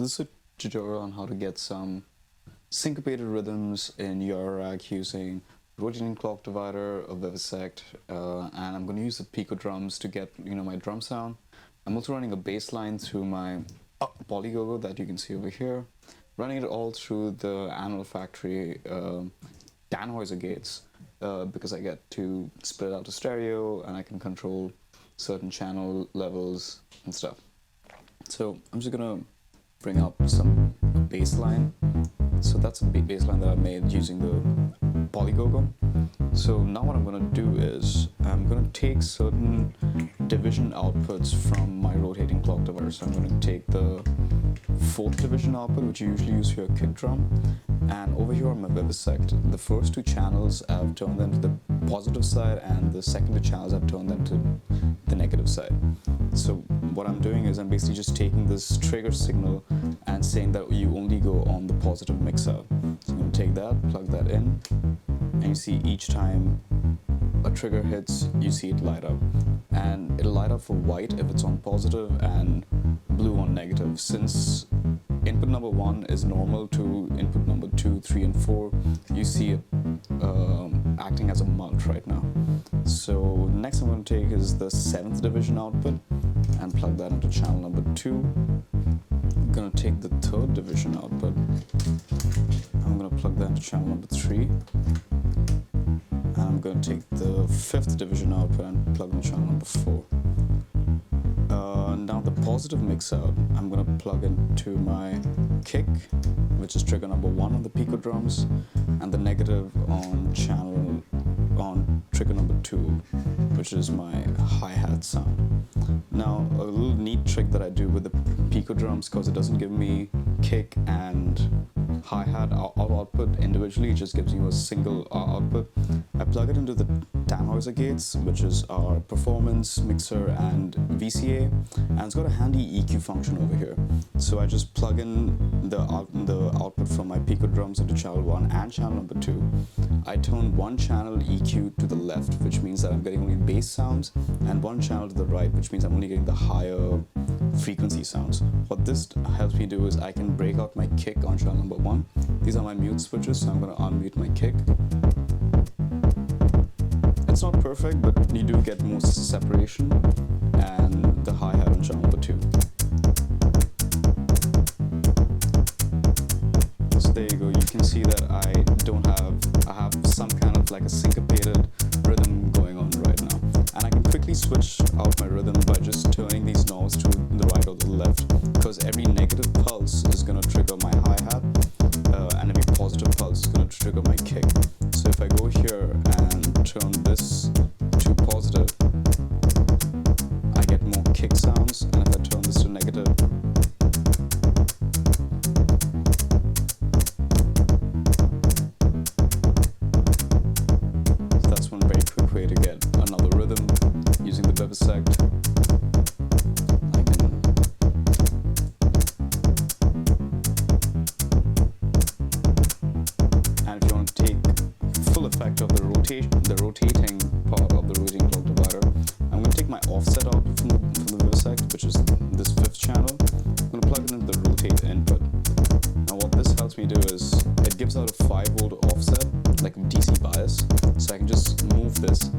this is a tutorial on how to get some syncopated rhythms in Eurorack using rotating clock divider, a Vivisect, and I'm going to use the pico drums to get my drum sound. I'm also running a bass line through my polygogo that you can see over here, running it all through the Animal Factory Tannhäuser gates because I get to split out to stereo and I can control certain channel levels and stuff. So I'm just gonna bring up some bass line. So that's a bass line that I made using the polygogo. So now what I'm gonna do is I'm gonna take certain division outputs from my rotating clock divider. So I'm gonna take the 4th division output, which you usually use for your kick drum, and over here on my Vivisect, the first 2 channels I've turned them to the positive side, and the second 2 channels I've turned them to the negative side. So what I'm doing is I'm basically just taking this trigger signal and saying that you only go on the positive mix out. So I'm going to take that, plug that in, and you see each time a trigger hits, you see it light up. And it'll light up for white if it's on positive and blue on negative. Since input number 1 is normal to input number 2, 3, and 4, you see it acting as a mult right now. So next I'm going to take is the 7th division output and plug that into channel number 2. I'm going to take the 3rd division output. I'm going to plug that into channel number 3. And I'm going to take the 5th division output and plug in channel number 4. Now the positive mix out, I'm going to plug into my kick, which is trigger number 1 on the pico drums, and the negative on trigger number 2, which is my hi-hat sound. Now a little neat trick that I do with the pico drums, because it doesn't give me kick and hi-hat output individually, it just gives you a single output. I plug it into the Tannhäuser gates, which is our performance, mixer, and VCA, and it's got a handy EQ function over here. So I just plug in the output from my pico drums into channel 1 and channel number 2. I turn one channel EQ to the left, which means that I'm getting only bass sounds, and one channel to the right, which means I'm only getting the higher frequency sounds. What this helps me do is I can break out my kick on channel number 1. These are my mute switches, so I'm going to unmute my kick. It's not perfect, but you do get more separation, and the hi-hat on channel number 2. So there you go, you can see that I have some kind of like a syncopated rhythm going on right now. And I can quickly switch out my rhythm by just turning these knobs to the right or the left, because every negative pulse is going to trigger my hi-hat, and every positive pulse is going to trigger my kick. So if I go here and turn this to positive, I get more kick sounds, and if I turn this to negative, so that's one very quick way to get another rhythm using the Vivisect. And if you want to take full effect of the rotating part of the rotating clock divider, I'm going to take my offset output from the Vivisect, which is this 5th channel. I'm going to plug it into the rotate input. Now what this helps me do is it gives out a 5-volt offset, like a DC bias, so I can just move this